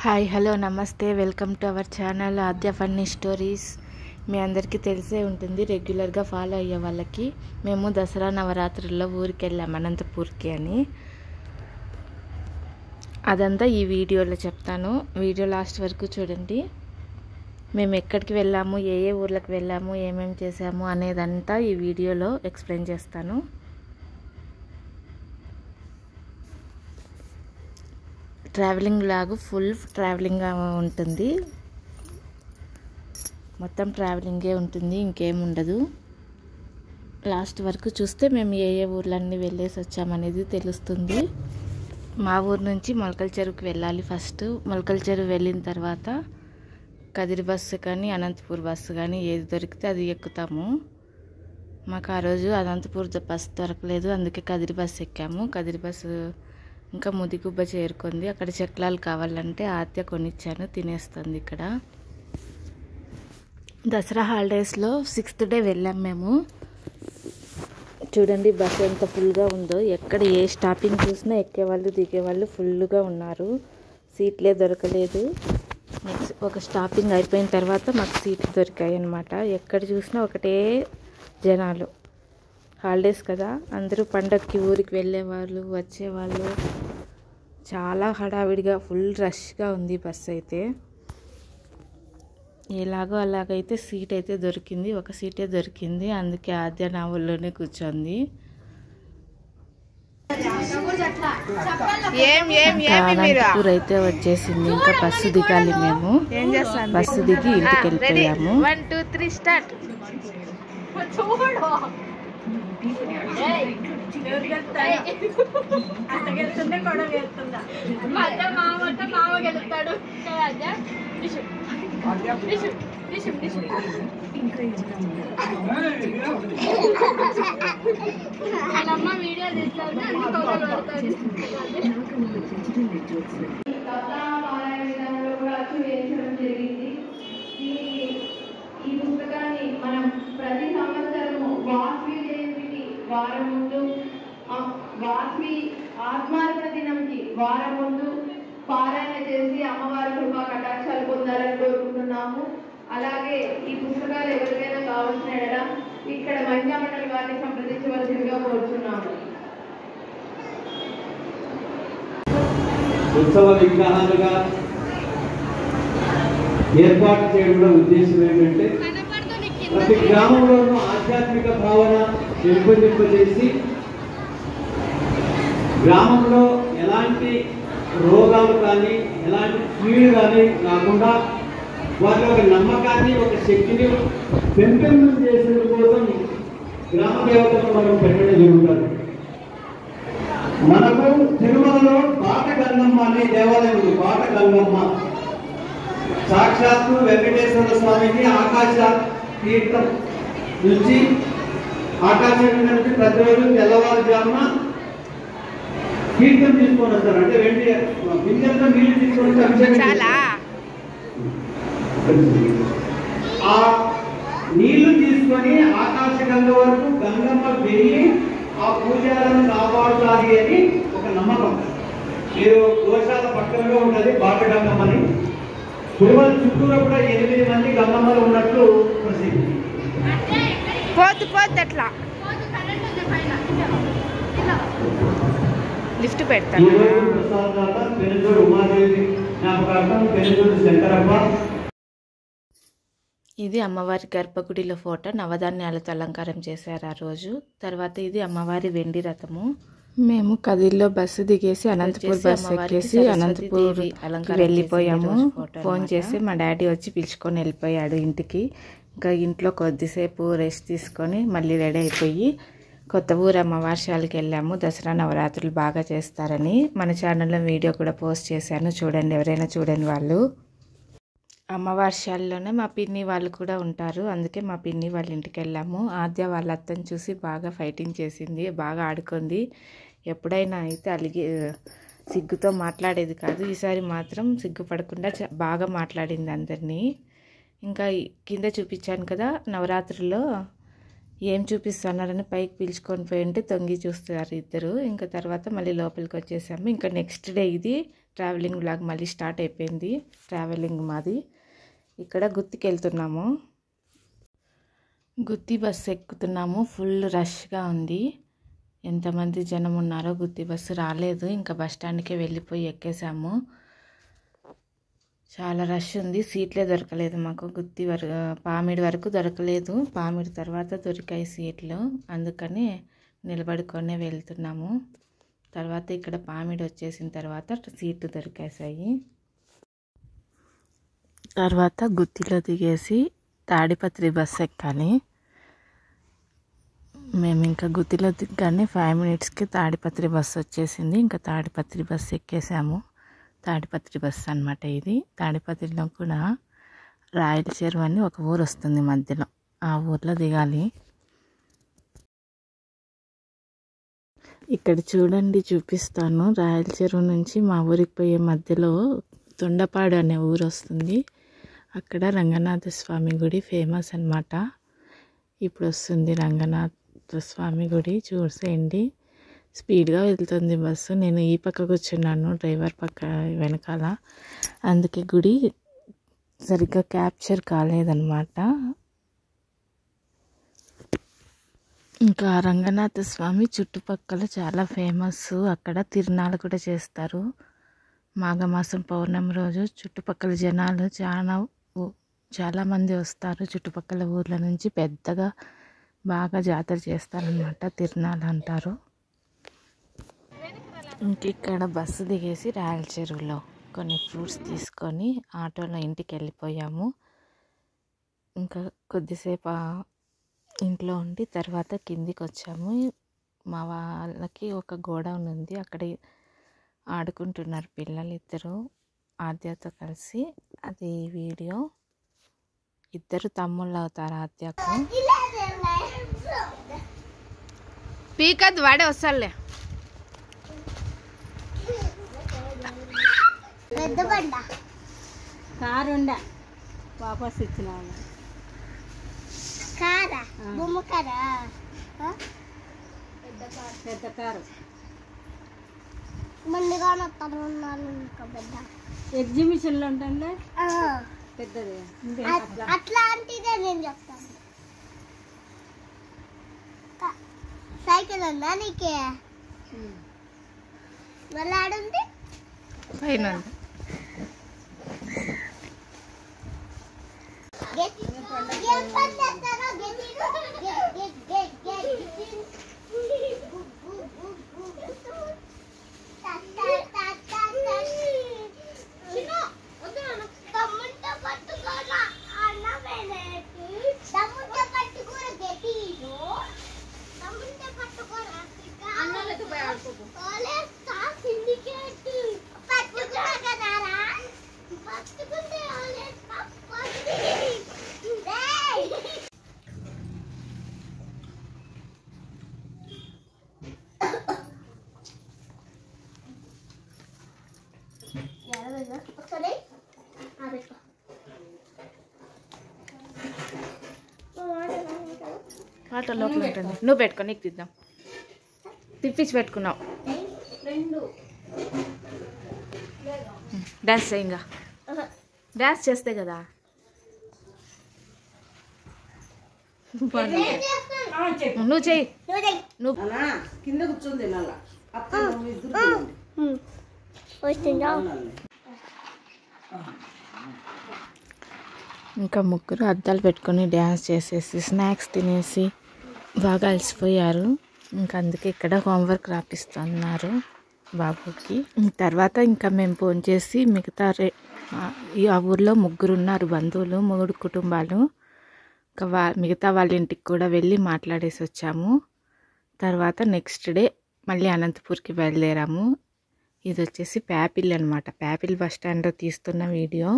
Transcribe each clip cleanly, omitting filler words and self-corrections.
Hi hello నమస్తే welcome to our channel Aadya funny stories. మీ అందరికీ తెలిసే ఉంటుంది, రెగ్యులర్గా ఫాలో అయ్యే వాళ్ళకి. మేము దసరా నవరాత్రుల్లో ఊరికి వెళ్ళాము, అనంతపూర్కి అని. అదంతా ఈ వీడియోలో చెప్తాను, వీడియో లాస్ట్ వరకు చూడండి. మేము ఎక్కడికి వెళ్ళాము, ఏ ఊర్లకు వెళ్ళాము, ఏమేమి చేసాము అనేదంతా ఈ వీడియోలో ఎక్స్ప్లెయిన్ చేస్తాను. ట్రావెలింగ్ లాగా ఫుల్ ట్రావెలింగ్గా ఉంటుంది, మొత్తం ట్రావెలింగే ఉంటుంది, ఇంకేం ఉండదు. లాస్ట్ వరకు చూస్తే మేము ఏ ఊర్లన్నీ వెళ్ళేసి వచ్చామనేది తెలుస్తుంది. మా ఊరు నుంచి మొలకల చెరువుకి వెళ్ళాలి. ఫస్ట్ మొలకల చెరువు వెళ్ళిన తర్వాత కదిరి బస్సు కానీ అనంతపూర్ బస్సు కానీ ఏది దొరికితే అది ఎక్కుతాము. మాకు ఆ రోజు అనంతపూర్ బస్సు దొరకలేదు, అందుకే కదిరి బస్సు ఎక్కాము. కదిరి బస్సు ఇంకా ముదిగుబ్బ చేరుకుంది. అక్కడ చెక్లాలు కావాలంటే ఆద్య కొనిచ్చాను, తినేస్తుంది ఇక్కడ. దసరా హాలిడేస్లో 6th డే వెళ్ళాం మేము. చూడండి బస్సు ఎంత ఫుల్గా ఉందో, ఎక్కడ ఏ స్టాపింగ్ చూసినా ఎక్కేవాళ్ళు దిగేవాళ్ళు ఫుల్గా ఉన్నారు. సీట్లే దొరకలేదు. నెక్స్ట్ ఒక స్టాపింగ్ అయిపోయిన తర్వాత మాకు సీట్లు దొరికాయి అన్నమాట. ఎక్కడ చూసినా ఒకటే జనాలు. హాలిడేస్ కదా, అందరూ పండగకి ఊరికి వెళ్ళేవాళ్ళు వచ్చేవాళ్ళు. చాలా హడావిడిగా ఫుల్ రష్గా ఉంది బస్సు అయితే. ఎలాగో అలాగైతే సీట్ అయితే దొరికింది, ఒక సీటే దొరికింది. అందుకే ఆద్య నా ఊళ్ళోనే కూర్చోంది. అనంతపూర్ అయితే వచ్చేసింది, ఇంకా బస్సు దిగాలి మేము. బస్సు దిగి ఇంటికి వెళ్ళిపోయాము. 1 2 3 స్టార్ట్. ఈ పుస్తకాన్ని మనం ప్రతి సంవత్సరము వాసవి జయంతికి వారం ముందు, వాసవి ఆత్మార్పణ దినంకి వారం ముందు పారాయణ చేసి అమ్మవారి కృపా కటాక్షాలు పొందాలని కోరుకుంటున్నాము. అలాగే ఈ పుస్తకాలు ఎవరికైనా కావాల్సిన ఎడల ఇక్కడ మహిళా మండలి వారిని సంప్రదించవలసిందిగా కోరుతున్నాము. ఉత్సవ విగ్రహాలుగా ఏర్పాటు చేయడంలో ఉద్దేశం ఏంటంటే ప్రతి గ్రామంలోనూ ఆధ్యాత్మిక భావన పెంపొందింపజేసి గ్రామంలో ఎలాంటి రోగాలు కానీ ఎలాంటి కీడు కానీ రాకుండా వారి ఒక నమ్మకాన్ని, ఒక శక్తిని పెంపొందం చేసే కోసం గ్రామ దేవతను మనం పెట్టడం జరుగుతుంది. మనకు తిరుమలలో బాట గంగమ్మ అనే దేవాలయం ఉంది. బాట గంగమ్మ సాక్షాత్తు వెంకటేశ్వర స్వామికి ఆకాశ తీర్థం నుంచి ఆకాశం నుంచి ప్రతిరోజు తెల్లవారుజామున తీర్థం తీసుకొని వస్తారు. అంటే బిందెలతో నీళ్లు తీసుకొని వచ్చి అభిషేకం. ఆ నీళ్లు తీసుకొని ఆకాశ గంగ వరకు గంగమ్మ వెళ్ళి ఆ పూజలను కాపాడుతాది అని ఒక నమ్మకం. మీరు గోశాల పక్కనగా ఉంటుంది బాట గంగమ్మని. తిరుమల చుట్టూరు కూడా 8 మంది గంగమ్మలు ఉన్నట్లు ప్రసిద్ధి. అట్లా లిఫ్ట్ పెడతాను. పెనుజోడు ఉమాదేవి జ్ఞాపకార్థం, పెనుజోడు శంకరప్ప. ఇది అమ్మవారి గర్భగుడిలో ఫోటో. నవధాన్యాలతో అలంకారం చేశారు ఆ రోజు. తర్వాత ఇది అమ్మవారి వెండి రథము. మేము కదిరిలో బస్సు దిగేసి అనంతపూర్ బస్సు ఎక్కేసి అనంతపూర్ వెళ్ళిపోయాము. ఫోన్ చేసి మా డాడీ వచ్చి పిలుచుకొని వెళ్ళిపోయాడు ఇంటికి. ఇంకా ఇంట్లో కొద్దిసేపు రెస్ట్ తీసుకొని మళ్ళీ రెడీ అయిపోయి కొత్త ఊరు అమ్మవార్షాలకి వెళ్ళాము. దసరా నవరాత్రులు బాగా చేస్తారని మన ఛానల్లో వీడియో కూడా పోస్ట్ చేశాను, చూడండి ఎవరైనా చూడని వాళ్ళు. అమ్మవార్షాల్లోనే మా పిన్ని వాళ్ళు కూడా ఉంటారు, అందుకే మా పిన్ని వాళ్ళ ఇంటికి వెళ్ళాము. ఆద్య వాళ్ళ అత్తని చూసి బాగా ఫైటింగ్ చేసింది, బాగా ఆడుకుంది. ఎప్పుడైనా అయితే సిగ్గుతో మాట్లాడేది కాదు, ఈసారి మాత్రం సిగ్గుపడకుండా బాగా మాట్లాడింది అందరినీ. ఇంకా కింద చూపించాను కదా నవరాత్రుల్లో ఏం చూపిస్తున్నారని పైకి పిలుచుకొని పోయి ఉంటే తొంగి చూస్తారు ఇద్దరు. ఇంకా తర్వాత మళ్ళీ లోపలికి వచ్చేసాము. ఇంకా నెక్స్ట్ డే ఇది ట్రావెలింగ్ బ్లాగ్ మళ్ళీ స్టార్ట్ అయిపోయింది. ట్రావెలింగ్ మాది. ఇక్కడ గుత్తికి వెళ్తున్నాము. గుత్తి బస్సు ఎక్కుతున్నాము. ఫుల్ రష్గా ఉంది. ఎంతమంది జనం ఉన్నారో. గుత్తి బస్సు రాలేదు, ఇంకా బస్ స్టాండ్కే వెళ్ళిపోయి ఎక్కేసాము. చాలా రష్ ఉంది. సీట్లే దొరకలేదు మాకు. పామిడి వరకు దొరకలేదు. పామిడి తర్వాత దొరికాయి సీట్లు. అందుకని నిలబడుకొనే వెళ్తున్నాము. తర్వాత ఇక్కడ పామిడి వచ్చేసిన తర్వాత సీట్లు దొరికేసాయి. తర్వాత గుత్తిలో దిగేసి తాడిపత్రి బస్సు ఎక్కాలి. మేము ఇంకా గుత్తిలో దిగ్గానే 5 minutesకి తాడిపత్రి బస్సు వచ్చేసింది. ఇంకా తాడిపత్రి బస్సు ఎక్కేసాము. తాడిపత్రి బస్సు అనమాట ఇది. తాడిపత్రిలో కూడా రాయల చెరువు అని ఒక ఊరు వస్తుంది మధ్యలో. ఆ ఊర్లో దిగాలి. ఇక్కడ చూడండి, చూపిస్తాను. రాయల చెరువు నుంచి మా ఊరికి పోయే మధ్యలో తొండపాడు అనే ఊరు వస్తుంది. అక్కడ రంగనాథ స్వామి గుడి ఫేమస్ అన్నమాట. ఇప్పుడు వస్తుంది రంగనాథ స్వామి గుడి. చూసేయండి, స్పీడ్గా వెళ్తుంది బస్సు. నేను ఈ పక్క కూర్చున్నాను, డ్రైవర్ పక్క వెనకాల. అందుకే గుడి సరిగ్గా క్యాప్చర్ కాలేదన్నమాట. ఇంకా రంగనాథ స్వామి చుట్టుపక్కల చాలా ఫేమస్. అక్కడ తిరునాళ్ళు కూడా చేస్తారు. మాఘమాసం పౌర్ణమి రోజు చుట్టుపక్కల జనాలు చాలామంది వస్తారు. చుట్టుపక్కల ఊర్ల నుంచి పెద్దగా బాగా జాతర చేస్తారనమాట. తిరునాళ్ళు అంటారు. ఇంక ఇక్కడ బస్సు దిగేసి రాయల చెరువులో కొన్ని ఫ్రూట్స్ తీసుకొని ఆటోలో ఇంటికి వెళ్ళిపోయాము. ఇంకా కొద్దిసేపు ఇంట్లో ఉండి తర్వాత కిందికి వచ్చాము. మా వాళ్ళకి ఒక గోడౌన్ ఉంది, అక్కడ ఆడుకుంటున్నారు పిల్లలు ఇద్దరు ఆద్యతో కలిసి. అది వీడియో. ఇద్దరు తమ్ముళ్ళు అవుతారు ఆద్యకు. పీకద్దు, వాడే వస్తాడులే. పెద్ద బండ కారుండ వాపస్ ఇచ్చిన కారా బొమ్మ కారా పెద్ద కారు మందిగా వస్తాను. ఇంకా పెద్ద ఎగ్జిబిషన్లో ఉంటుండే పెద్దది అట్లాంటిదే నేను చెప్తాను. సైకిల్ ఉందా నీకే? మళ్ళీ ఆడుంది పైన. ఆటో లోపల ఉంటుంది. నువ్వు పెట్టుకో, నీకు తిద్దాం. తిప్పించి పెట్టుకున్నావు. డాన్స్ చేయి. ఇంకా డాన్స్ చేస్తే కదా. నువ్వు చెయ్యి. నువ్వు కింద కూర్చొని ఇంకా ముగ్గురు అద్దాలు పెట్టుకొని డ్యాన్స్ చేసేసి స్నాక్స్ తినేసి బాగా అలసిపోయారు. ఇంకా అందుకే ఇక్కడ హోంవర్క్ రాపిస్తున్నారు బాబుకి. తర్వాత ఇంకా మేము ఫోన్ చేసి మిగతా ఆ ఊర్లో ముగ్గురు ఉన్నారు బంధువులు, 3 కుటుంబాలు. ఇంకా మిగతా వాళ్ళ ఇంటికి కూడా వెళ్ళి మాట్లాడేసి వచ్చాము. తర్వాత నెక్స్ట్ డే మళ్ళీ అనంతపూర్కి బయలుదేరాము. ఇది వచ్చేసి ప్యాపిల్ అనమాట. ప్యాపిల్ బస్ స్టాండ్లో తీస్తున్న వీడియో.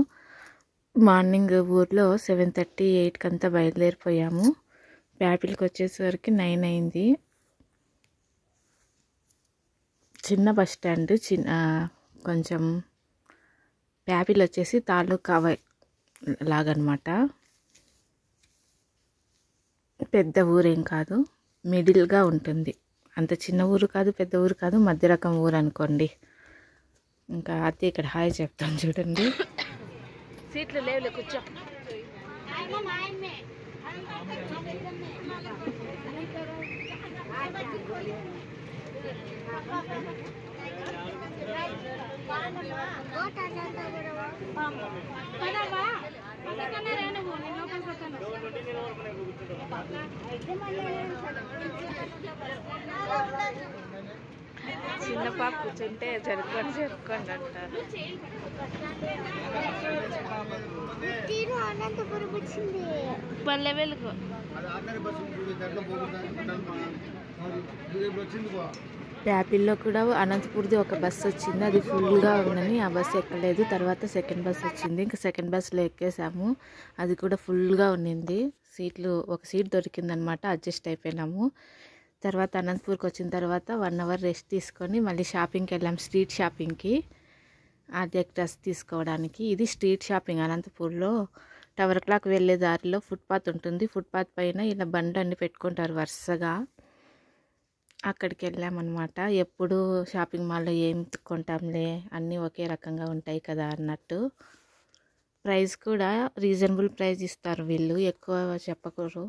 మార్నింగ్ ఊర్లో 7:30, 8 బయలుదేరిపోయాము. ప్యాపిల్కి వచ్చేసరికి 9 అయింది. చిన్న బస్ స్టాండ్, కొంచెం ప్యాపిల్ వచ్చేసి తాలూకా లాగనమాట. పెద్ద ఊరేం కాదు, మిడిల్గా ఉంటుంది. అంత చిన్న ఊరు కాదు, పెద్ద ఊరు కాదు, మధ్య రకం ఊరు అనుకోండి. ఇంకా అత్తే ఇక్కడ హాయ్ చెప్తాను చూడండి. సీట్లు లేవులే, కూర్చో. చిన్న పాప కూర్చుంటే జరుపుకోండి అంటారు. పల్లె వెలుగు యాపిల్లో కూడా అనంతపూర్ది ఒక బస్సు వచ్చింది, అది ఫుల్గా ఉందని ఆ బస్సు ఎక్కలేదు. తర్వాత సెకండ్ బస్ వచ్చింది, ఇంకా సెకండ్ బస్సులో ఎక్కేసాము, అది కూడా ఫుల్గా ఉన్నింది. సీట్లు ఒక సీట్ దొరికిందనమాట, అడ్జస్ట్ అయిపోయినాము. తర్వాత అనంతపూర్కి వచ్చిన తర్వాత 1 అవర్ రెస్ట్ తీసుకొని మళ్ళీ షాపింగ్కి వెళ్ళాము, స్ట్రీట్ షాపింగ్కి. అది డ్రెస్ తీసుకోవడానికి. ఇది స్ట్రీట్ షాపింగ్ అనంతపూర్లో. టవర్ క్లాక్ వెళ్ళే దారిలో ఫుట్పాత్ ఉంటుంది, ఫుట్పాత్ పైన ఇలా బండ్లు అన్నీ పెట్టుకుంటారు వరుసగా. అక్కడికి వెళ్ళామన్నమాట. ఎప్పుడు షాపింగ్ మాల్లో ఏం కొంటాంలే, అన్నీ ఒకే రకంగా ఉంటాయి కదా అన్నట్టు. ప్రైస్ కూడా రీజనబుల్ ప్రైస్ ఇస్తారు వీళ్ళు, ఎక్కువ చెప్పకూడదు.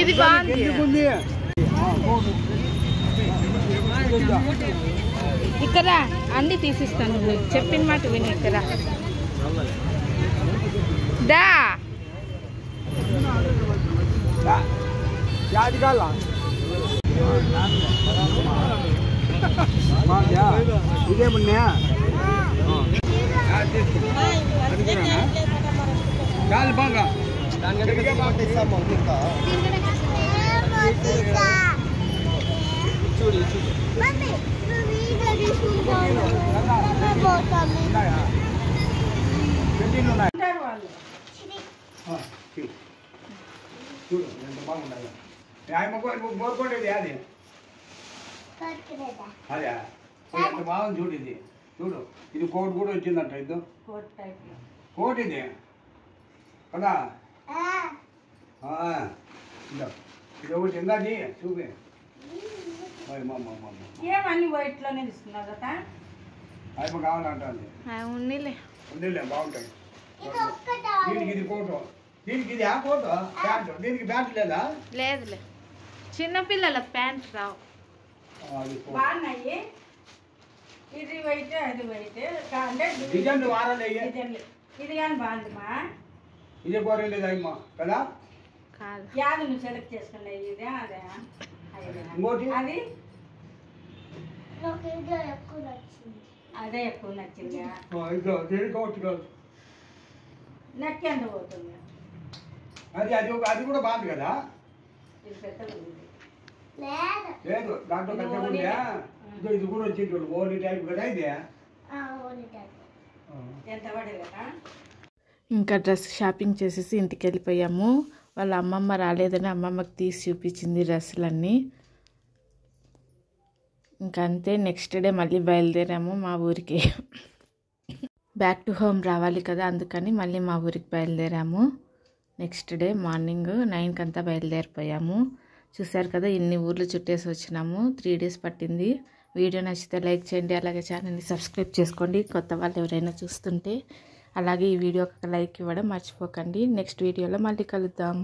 ఇది బాగుంది. ఇక్కడ అన్నీ తీసిస్తాను, చెప్పిన మాట విని. ఇక్కడ దా ఇదేమున్నా బాగా చూడు ఎంత బాగుండాలి. కోరుకోండి అది అదే ఎంత బాగుంది చూడు. ఇది చూడు, ఇది కోట్ కూడా వచ్చిందంట. ఇది కోట్ ఇది కదా. ఇది ఒకటి ఇందాది చూపి. ఏమన్నీ వైట్ లోనే తీసుకున్నావు కదా. అయిపో కావాలంటే ఉన్నిలే ఉండేలే, బాగుంటాయి. దీనికి ఇది కోటు, దీనికి ఇది ఆ కోటు ప్యాంటు, దీనికి ప్యాంటు లేదా? లేదులే, చిన్నపిల్లల ప్యాంట్ రావు. బాగున్నాయి. ఇది వైట్ అది వైట్ అంటే డిజైన్ వారాలే. ఇది కానీ బాగుందిమా. ఇదే కోరలేదు అమ్మా కదా. కాదు, యాదు నువ్వు సెలెక్ట్ చేసుకున్నాయి. ఇదే అదే ఇంకోటి అది అదే ఎక్కువ నచ్చింది. నెక్ ఎంత పోతుంది? అది అది అది కూడా బాగుంది కదా. ఇది పెద్దగా ఉంది. లేదు దాంట్లో పెద్ద ఉందా. ఇది కూడా వచ్చింది ఓన్లీ టైప్ కదా. ఇది ఎంత పడేది కదా. ఇంకా డ్రెస్ షాపింగ్ చేసేసి ఇంటికి వెళ్ళిపోయాము. వాళ్ళ అమ్మమ్మ రాలేదని అమ్మమ్మకి తీసి చూపించింది డ్రెస్సులన్నీ. ఇంకా అంతే, నెక్స్ట్ డే మళ్ళీ బయలుదేరాము మా ఊరికి. బ్యాక్ టు హోమ్ రావాలి కదా, అందుకని మళ్ళీ మా ఊరికి బయలుదేరాము. నెక్స్ట్ డే మార్నింగ్ 9కి అంతా బయలుదేరిపోయాము. చూసారు కదా, ఇన్ని ఊర్లు చుట్టేసి వచ్చినాము. 3 డేస్ పట్టింది. వీడియో నచ్చితే లైక్ చేయండి, అలాగే ఛానల్ని సబ్స్క్రైబ్ చేసుకోండి కొత్త వాళ్ళు ఎవరైనా చూస్తుంటే. అలాగే ఈ వీడియోకి ఒక లైక్ ఇవ్వడం మర్చిపోకండి. నెక్స్ట్ వీడియోలో మళ్ళీ కలుద్దాం.